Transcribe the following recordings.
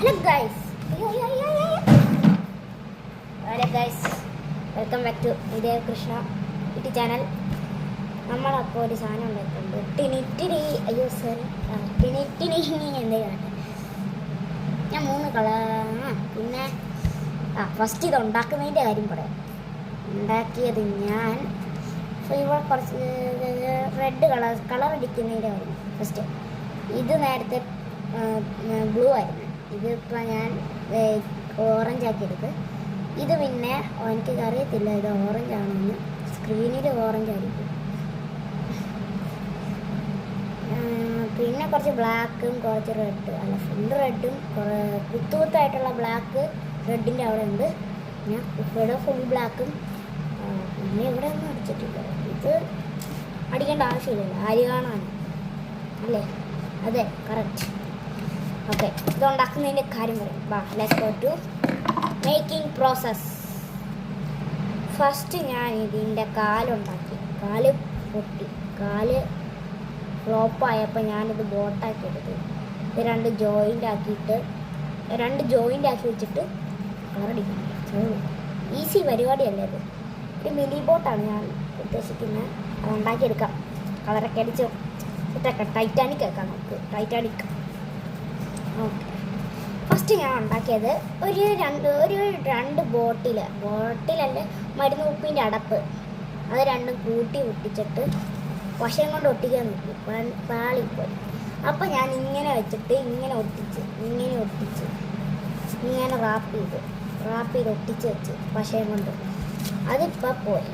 Hello guys, welcome back to Vijaya Krishna YouTube channel. നമ്മളപ്പോൾ ഒരു സാധനം ഉണ്ടായിട്ടുണ്ട്. ടിനിറ്റിനി എന്തെങ്കിലും ഞാൻ 3 കളർ. പിന്നെ ഫസ്റ്റ് ഇത് ഉണ്ടാക്കുന്നതിൻ്റെ കാര്യം പറയാം. ഉണ്ടാക്കിയത് ഞാൻ ഇവിടെ കുറച്ച് റെഡ് കളർ അടിക്കുന്നതിൻ്റെ കാര്യം. ഫസ്റ്റ് ഇത് നേരത്തെ ബ്ലൂ ആയിരുന്നു. ഇതിപ്പോൾ ഞാൻ ഓറഞ്ച് ആക്കിയെടുത്ത്. ഇത് പിന്നെ എനിക്ക് അറിയത്തില്ല ഇത് ഓറഞ്ച് ആണെന്ന്. സ്ക്രീനിൽ ഓറഞ്ച് ആയിരിക്കും. പിന്നെ കുറച്ച് ബ്ലാക്കും കുറച്ച് റെഡ്, അല്ല ഫുൾ റെഡും കുത്തുകുത്തായിട്ടുള്ള ബ്ലാക്ക് റെഡിൻ്റെ അവിടെ ഉണ്ട്. ഞാൻ ഇവിടെ ഫുൾ ബ്ലാക്കും. പിന്നെ ഇവിടെ ഒന്നും അടിച്ചിട്ടില്ല. ഇത് അടിക്കേണ്ട ആവശ്യമില്ലല്ലോ, ആര് കാണാൻ അല്ലേ? അതെ, കറക്റ്റ്. ഓക്കെ, ഇത് ഉണ്ടാക്കുന്നതിൻ്റെ കാര്യം പറയാം. Let's go to making process. First ഞാൻ ഇതിൻ്റെ കാലുണ്ടാക്കി. കാല് പൊട്ടി, കാല് ഫ്ലോപ്പായപ്പോൾ ഞാനിത് ബോട്ടാക്കി എടുത്തു. ഇത് 2 ജോയിൻ്റ് ആക്കി വെച്ചിട്ട് കളറടിക്കണം. ഈസി പരിപാടിയല്ലേ ഇത്. ഒരു മിനി ബോട്ടാണ് ഞാൻ ഉദ്ദേശിക്കുന്നത്. അത് ഉണ്ടാക്കിയെടുക്കാം. കളറൊക്കെ അടിച്ച് ഇട്ടൊക്കെ ടൈറ്റാനിക് ആക്കാം നമുക്ക്. ടൈറ്റാനിക്. ഓക്കെ, ഫസ്റ്റ് ഞാൻ ഉണ്ടാക്കിയത് ഒരു രണ്ട് ബോട്ടിലല്ലേ മരുന്ന് കുപ്പിൻ്റെ അടപ്പ്. അത് രണ്ടും കൂട്ടി ഒട്ടിച്ചിട്ട് വശം കൊണ്ട് ഒട്ടിക്കാൻ നോക്കി, പാളിപ്പോയി. അപ്പം ഞാൻ ഇങ്ങനെ വെച്ചിട്ട് ഇങ്ങനെ ഒട്ടിച്ച് ഇങ്ങനെ റാപ്പ് ചെയ്ത് ഒട്ടിച്ച് വെച്ച് വശം കൊണ്ട്. അതിപ്പോൾ പോയി.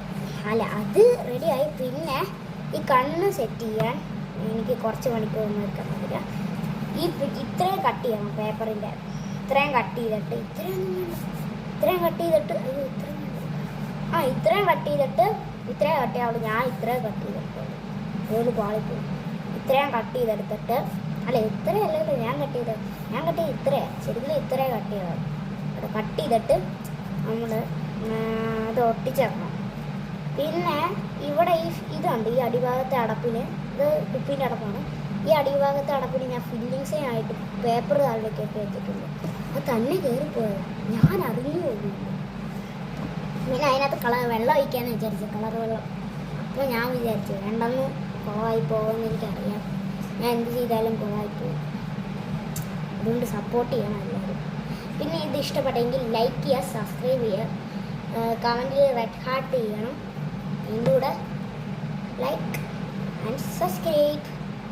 അല്ല, അത് റെഡിയായി. പിന്നെ ഈ കണ്ണ് സെറ്റ് ചെയ്യാൻ എനിക്ക് കുറച്ച് മണിക്കൂർ നിൽക്കാൻ പറ്റില്ല. ഇത്രയും കട്ട് ചെയ്യണം പേപ്പറിൻ്റെ. ഇത്രയും കട്ട് ചെയ്തിട്ട് ഇത്രയും കട്ട് ചെയ്തിട്ട് ഞാൻ ഇത്രയും കട്ട് ചെയ്തിട്ടുള്ളൂ. ഏത് പാളിപ്പോയി. ഇത്രയും കട്ട് ചെയ്തെടുത്തിട്ട്, അല്ല ഇത്രയല്ലല്ലോ ഞാൻ കട്ട് ചെയ്ത് ഇത്രയാണ് ശരിക്കും. ഇത്രയും കട്ട് ചെയ്തത്. അത് കട്ട് ചെയ്തിട്ട് നമ്മൾ അത് ഒട്ടിച്ചേക്കണം. പിന്നെ ഇവിടെ ഇതുണ്ട്, ഈ അടിഭാഗത്തെ അടപ്പിന്. ഇത് കുപ്പീൻ്റെ അടപ്പാണ്. ഈ അടിഭാഗത്തെ അടപ്പിന് ഞാൻ ഫില്ലിങ്സിനായിട്ട് പേപ്പർ താഴേക്ക് വെച്ചിട്ടുണ്ട്. അത് തന്നെ കയറിപ്പോയത് ഞാൻ അറിഞ്ഞു പോയില്ല. പിന്നെ അതിനകത്ത് വെള്ളം ഒഴിക്കാമെന്ന് വിചാരിച്ചു, കളർ വെള്ളം. അപ്പോൾ ഞാൻ വിചാരിച്ചു വേണ്ടെന്ന്, കുളമായി പോകുമെന്ന് എനിക്കറിയാം. ഞാൻ എന്ത് ചെയ്താലും കുളമായി പോകും. അതുകൊണ്ട് സപ്പോർട്ട് ചെയ്യണം എല്ലാവരും. പിന്നെ ഇത് ഇഷ്ടപ്പെട്ടെങ്കിൽ ലൈക്ക് ചെയ്യുക, സബ്സ്ക്രൈബ് ചെയ്യുക, കമൻറ്റിൽ റെഡ് ഹാർട്ട് ചെയ്യണം. ഇതിൻ്റെ കൂടെ ലൈക്ക് ആൻഡ് സബ്സ്ക്രൈബ്.